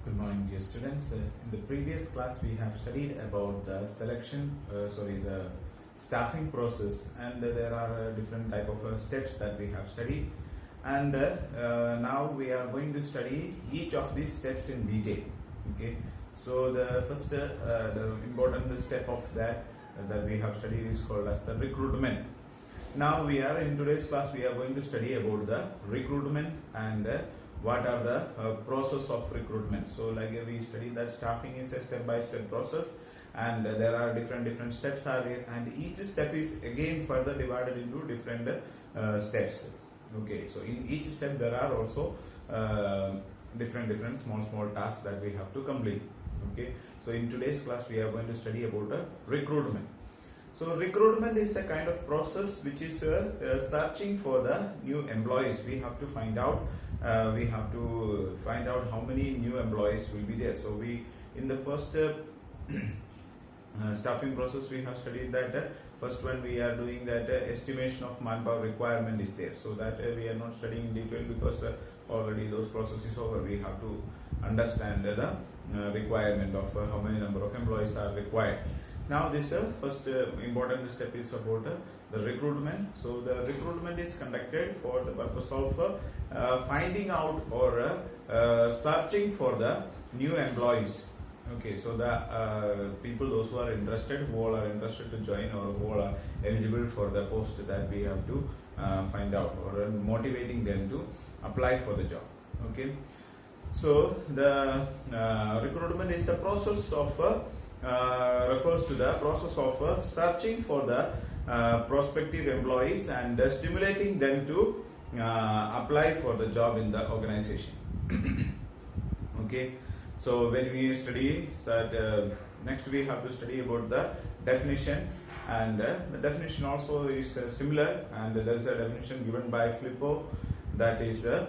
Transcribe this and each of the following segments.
Good morning, dear students. In the previous class, we have studied about the the staffing process, and there are different type of steps that we have studied. And now we are going to study each of these steps in detail. Okay. So the first, the important step of that we have studied is called as the recruitment. Now we are in today's class. We are going to study about the recruitment and what are the process of recruitment. So like we studied that staffing is a step-by-step process, and there are different steps are there, and each step is again further divided into different steps. Okay, so in each step there are also different small tasks that we have to complete. Okay, so in today's class we are going to study about recruitment. So recruitment is a kind of process which is searching for the new employees. We have to find out how many new employees will be there. So we in the first staffing process we have studied that first one we are doing that estimation of manpower requirement is there. So that we are not studying in detail because already those processes over. We have to understand the requirement of how many number of employees are required. Now this first important step is about the recruitment. So the recruitment is conducted for the purpose of finding out or searching for the new employees. Okay, so the people, those who are interested to join or who are eligible for the post that we have to find out, or motivating them to apply for the job. Okay, so the recruitment is the process of refers to the process of searching for the prospective employees and stimulating them to apply for the job in the organization. Okay, so when we study that, next we have to study about the definition, and the definition also is similar, and there is a definition given by Filippo, that is it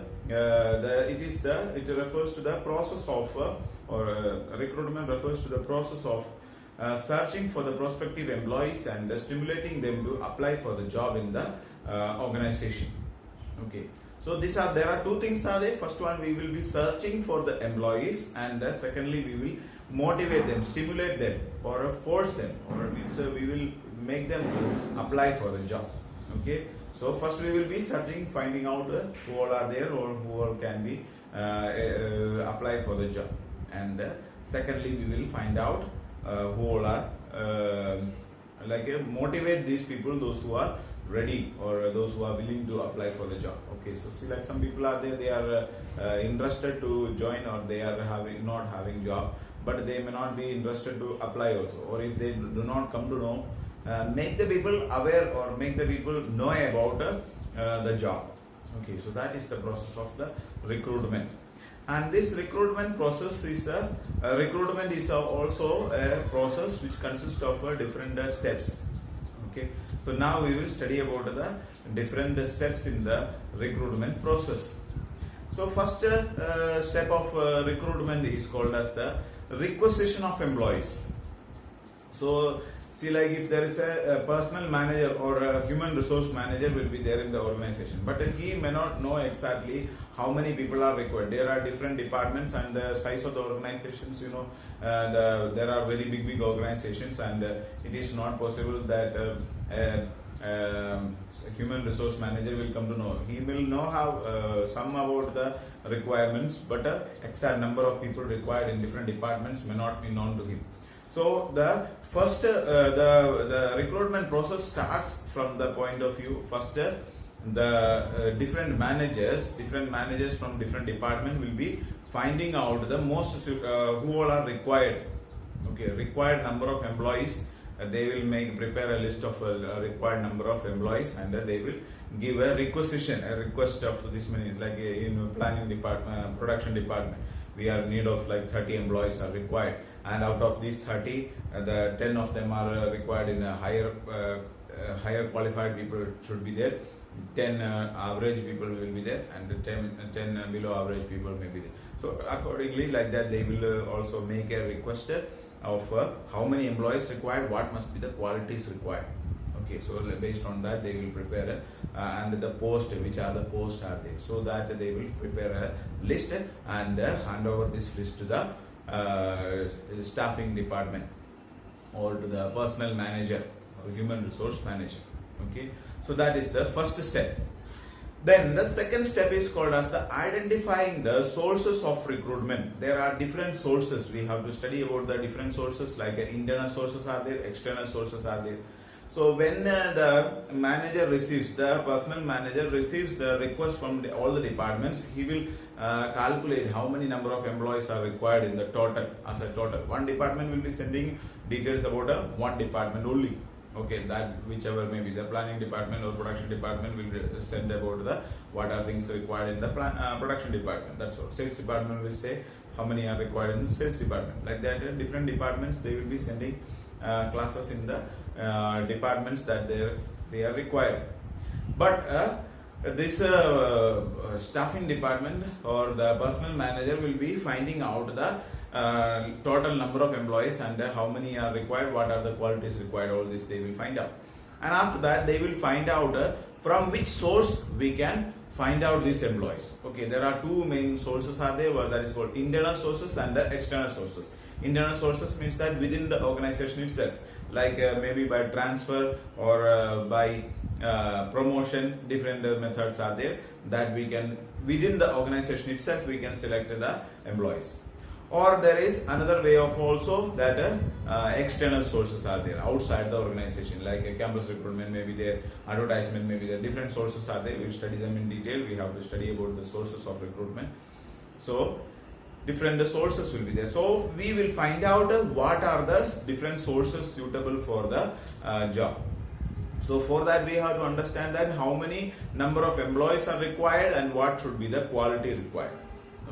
refers to the process of recruitment refers to the process of searching for the prospective employees and stimulating them to apply for the job in the organization. Okay, so there are two things are there. First one, we will be searching for the employees, and secondly we will motivate them, stimulate them, or force them, or means we will make them to apply for the job. Okay, so first we will be searching, finding out who all are there or who all can be apply for the job, and secondly we will find out who all are motivate these people, those who are ready or those who are willing to apply for the job. Okay, so see, like some people are there, they are interested to join, or they are not having job, but they may not be interested to apply also, or if they do not come to know, make the people aware or make the people know about the job. Okay, so that is the process of the recruitment. And this recruitment process is also a process which consists of different steps. Okay, so now we will study about the different steps in the recruitment process. So first step of recruitment is called as the requisition of employees. So see, like if there is a personal manager or a human resource manager will be there in the organization, but he may not know exactly how many people are required. There are different departments, and the size of the organizations, there are very big organizations, and it is not possible that a human resource manager will come to know. He will know how some about the requirements, but exact number of people required in different departments may not be known to him. So the first the recruitment process starts from the point of view. First, the different managers from different department will be finding out the most who all are required. Okay, required number of employees. They will prepare a list of required number of employees, and they will give a request of this many, like in planning department, production department. We are in need of like 30 employees are required, and out of these 30, the 10 of them are required in a higher qualified people should be there. 10 average people will be there, and 10 below average people may be there. So accordingly, like that, they will also make a request of how many employees required, what must be the qualities required. Okay, so based on that they will prepare and the post, which are the posts are there, so that they will prepare a list and hand over this list to the staffing department or to the personnel manager or human resource manager. Okay, so that is the first step. Then the second step is called as the identifying the sources of recruitment. There are different sources. We have to study about the different sources, like internal sources are there, external sources are there. So when the manager receives, the personnel manager receives the request from all the departments, he will calculate how many number of employees are required in the total, as a total. One department will be sending details about one department only. Okay, that whichever may be the planning department or production department will send about the what are things required in the production department. That's all. Sales department will say how many are required in the sales department. Like that, different departments they will be sending classes in the departments that they are required. But this staffing department or the personnel manager will be finding out the total number of employees and how many are required, what are the qualities required, all this they will find out. And after that they will find out from which source we can find out these employees. Okay, there are two main sources are there, that is called internal sources and the external sources. Internal sources means that within the organization itself, like maybe by transfer or by promotion, different methods are there that we can, within the organization itself we can select the employees. Or there is another way of also that external sources are there outside the organization, like a campus recruitment may be there, advertisement may be there, different sources are there. We will study them in detail. We have to study about the sources of recruitment. So different sources will be there. So we will find out what are the different sources suitable for the job. So for that we have to understand that how many number of employees are required and what should be the quality required.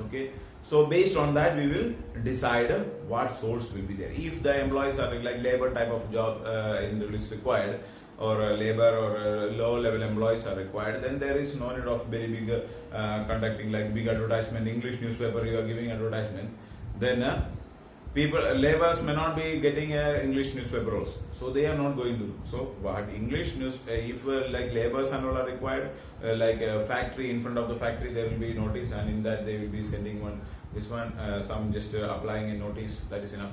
Okay. So based on that we will decide what source will be there. If the employees are like labor type of job is required, or labor or low level employees are required, then there is no need of very big conducting like big advertisement, English newspaper you are giving advertisement, then people, laborers may not be getting English newspaper also, so they are not going to do. So what English news, if like laborers and all are required, like a factory, in front of the factory there will be notice, and in that they will be sending some just applying a notice, that is enough.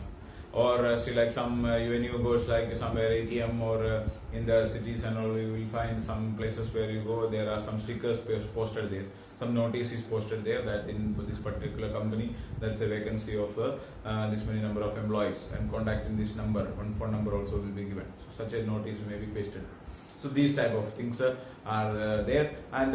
Or see like some when you go like somewhere ATM or in the cities and all, you will find some places where you go, there are some stickers posted there, some notice is posted there that in this particular company there is a vacancy of this many number of employees, and contacting this number, one phone number also will be given. So such a notice may be pasted. So these type of things are there, and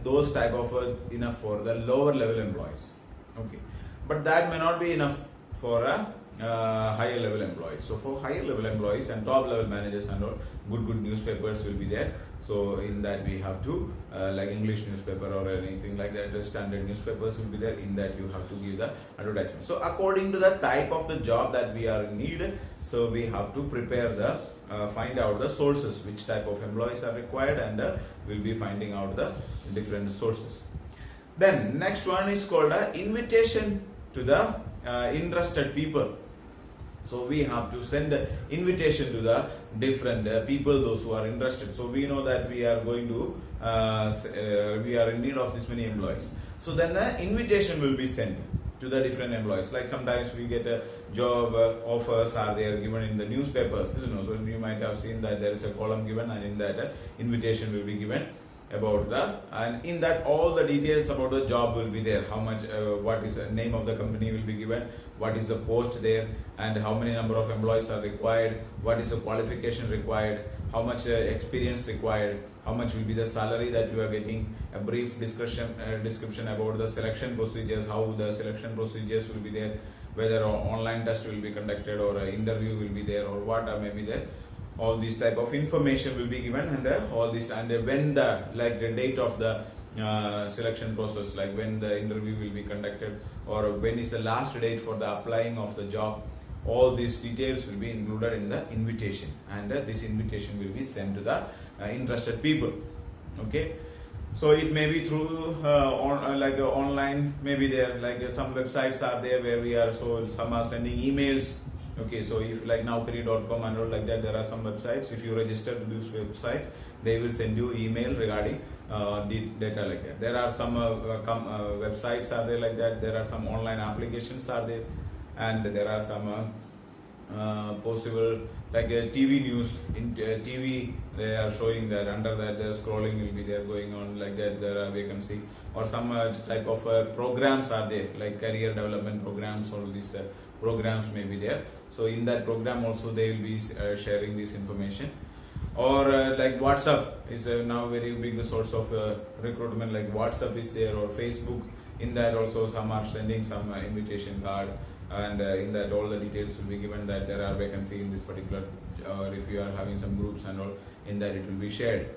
those type of enough for the lower level employees. Okay, but that may not be enough for a higher level employees. So for higher level employees and top level managers and all, good newspapers will be there. So in that we have to like English newspaper or anything like that, the standard newspapers will be there. In that you have to give the advertisement. So according to the type of the job that we are in need, so we have to prepare the find out the sources, which type of employees are required, and we'll be finding out the different sources. Then next one is called invitation to the interested people. So we have to send invitation to the different people, those who are interested. So we know that we are going to we are in need of this many employees. So then the invitation will be sent to the different employees. Like sometimes we get a job offers are there given in the newspapers. So you might have seen that there is a column given, and in that invitation will be given about the, and in that all the details about the job will be there. How much, what is the name of the company will be given, what is the post there, and how many number of employees are required, what is the qualification required, how much experience required, how much will be the salary that you are getting, a brief description about the selection procedures, how the selection procedures will be there, whether an online test will be conducted or an interview will be there, or what may be there. All these type of information will be given, and all this, and when the like the date of the selection process, like when the interview will be conducted, or when is the last date for the applying of the job, all these details will be included in the invitation, and this invitation will be sent to the interested people. Okay, so it may be through like online, maybe there like some websites are there where we are, so some are sending emails Okay, so if like Naukri.com and all like that, there are some websites. If you register to this website, they will send you email regarding data like that. There are some websites are there like that. There are some online applications are there, and there are some possible like TV news in TV. They are showing that under that the scrolling will be there going on like that. There are vacancy or some type of programs are there like career development programs. All these programs may be there. So in that program also they will be sharing this information. Or like WhatsApp is now very big source of recruitment. Like WhatsApp is there, or Facebook. In that also some are sending some invitation card, and in that all the details will be given that there are vacancy in this particular, or if you are having some groups and all, in that it will be shared.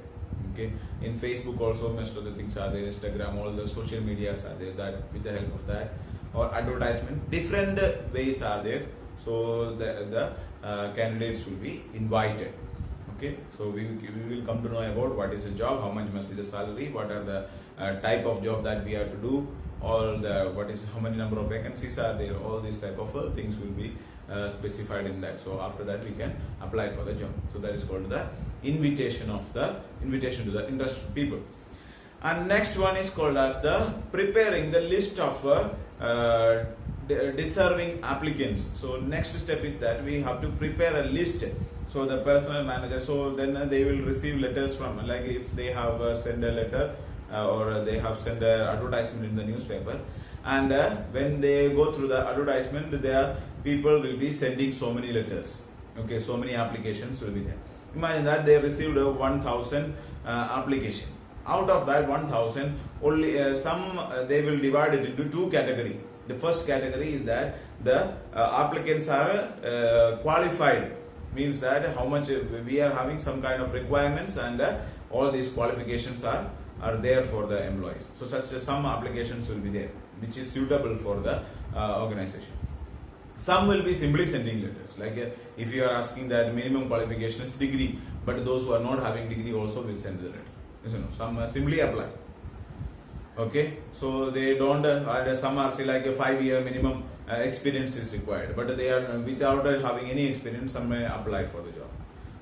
Okay, in Facebook also most of the things are there. Instagram, all the social medias are there. That with the help of that, or advertisement, different ways are there. So the candidates will be invited. Okay, so we will come to know about what is the job, how much must be the salary, what are the type of job that we have to do, all the how many number of vacancies are there, all these type of things will be specified in that. So after that we can apply for the job. So that is called the invitation to the interested people. And next one is called as the preparing the list of deserving applicants. So next step is that we have to prepare a list. So the personal manager, so then they will receive letters from, like if they have sent a letter or they have sent an advertisement in the newspaper, and when they go through the advertisement, their people will be sending so many letters. Okay, so many applications will be there. Imagine that they received 1,000 application. Out of that 1,000, only some they will divide it into two categories. The first category is that the applicants are qualified, means that how much we are having some kind of requirements, and all these qualifications are there for the employees. So such some applications will be there which is suitable for the organization. Some will be simply sending letters, like if you are asking that minimum qualification is degree, but those who are not having degree also will send the letter. You know, some simply apply. Okay, so they don't, some are say like a 5-year minimum experience is required, but they are without having any experience, some may apply for the job.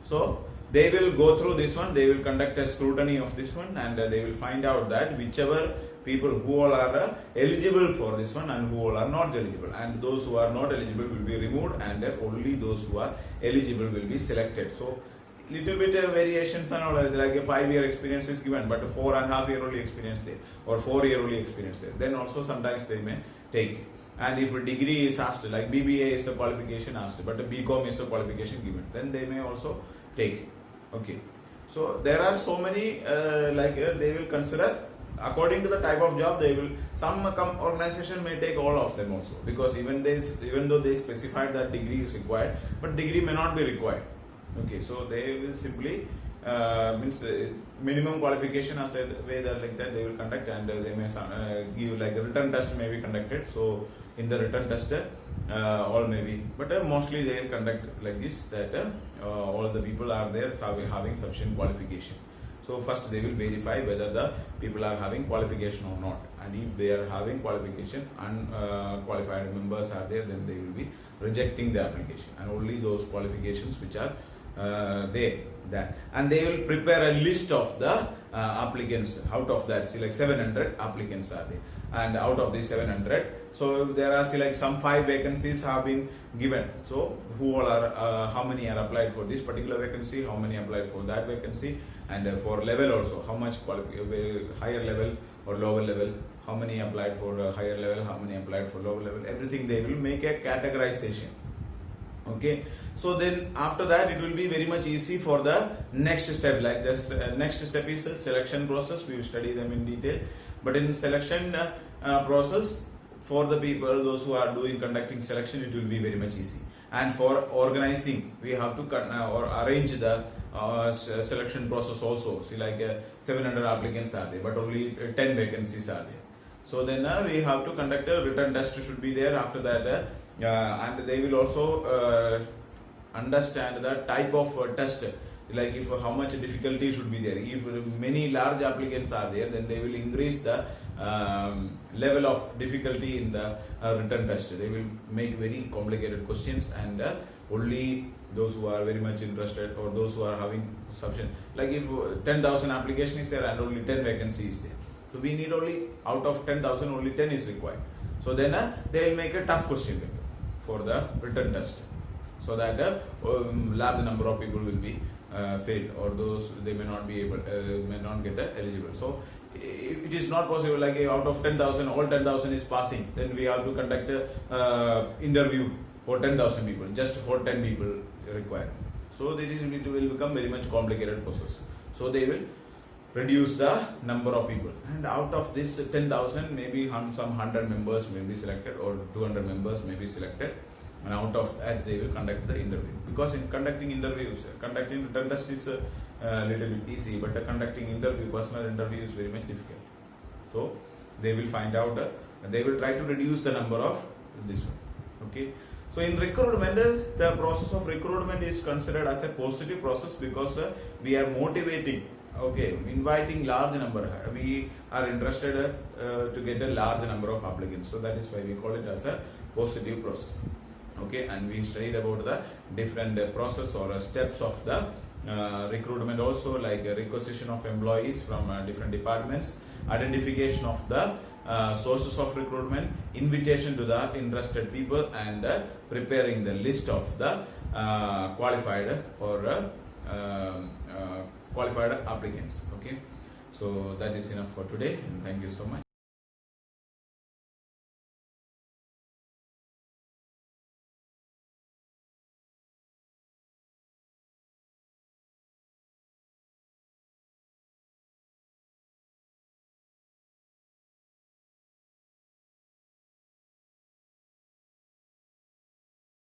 So they will go through this one, they will conduct a scrutiny of this one, and they will find out that whichever people who all are eligible for this one and who all are not eligible, and those who are not eligible will be removed, and only those who are eligible will be selected. So little bit variations and all, like a 5-year experience is given, but a 4.5-year only experience there, or 4-year only experience there, then also sometimes they may take. And if a degree is asked, like BBA is the qualification asked, but a BCom is the qualification given, then they may also take. Okay, so there are so many they will consider according to the type of job. They will, some organization may take all of them also, because even though they specified that degree is required, but degree may not be required. Okay, so they will simply means minimum qualification as a way that like that they will conduct, and they may give like a written test may be conducted. So in the written test all may be, but mostly they will conduct like this, that all the people are there having sufficient qualification. So first they will verify whether the people are having qualification or not, and if they are having qualification, unqualified members are there, then they will be rejecting the application, and only those qualifications which are there, and they will prepare a list of the applicants. Out of that, see, like 700 applicants are there, and out of these 700, so there are, see, like some 5 vacancies have been given. So who all are how many are applied for this particular vacancy, how many applied for that vacancy, and for level also, how much higher level or lower level, how many applied for higher level, how many applied for lower level, everything they will make a categorization. Okay, so then after that it will be very much easy for the next step. Like this next step is a selection process. We will study them in detail, but in selection process, for the people, those who are conducting selection, it will be very much easy. And for organizing, we have to or arrange the selection process also. See, like 700 applicants are there, but only 10 vacancies are there. So then we have to conduct a written test should be there. After that, and they will also understand the type of test like if how much difficulty should be there. If many large applicants are there, then they will increase the level of difficulty in the written test. They will make very complicated questions, and only those who are very much interested or those who are having sufficient, like if 10,000 application is there and only 10 vacancies there, so we need only out of 10,000 only 10 is required. So then they will make a tough question paper for the written test, so that large number of people will be failed, or those they may not be able, may not get eligible. So it is not possible like out of 10,000 all 10,000 is passing, then we have to conduct a interview for 10,000 people, just for 10 people required. So it will become very much complicated process. So they will reduce the number of people, and out of this 10,000 maybe some 100 members may be selected, or 200 members may be selected, and out of that they will conduct the interview. Because in conducting interviews, conducting written test is a little bit easy, but conducting interview, personal interview is very much difficult. So they will find out, they will try to reduce the number of this one. Okay. So in recruitment, the process of recruitment is considered as a positive process, because we are motivating, okay, inviting large number. We are interested to get a large number of applicants. So that is why we call it as a positive process. Okay, and we studied about the different process or steps of the recruitment also, like requisition of employees from different departments, identification of the sources of recruitment, invitation to the interested people, and preparing the list of the qualified or qualified applicants. Okay, so that is enough for today, and thank you so much.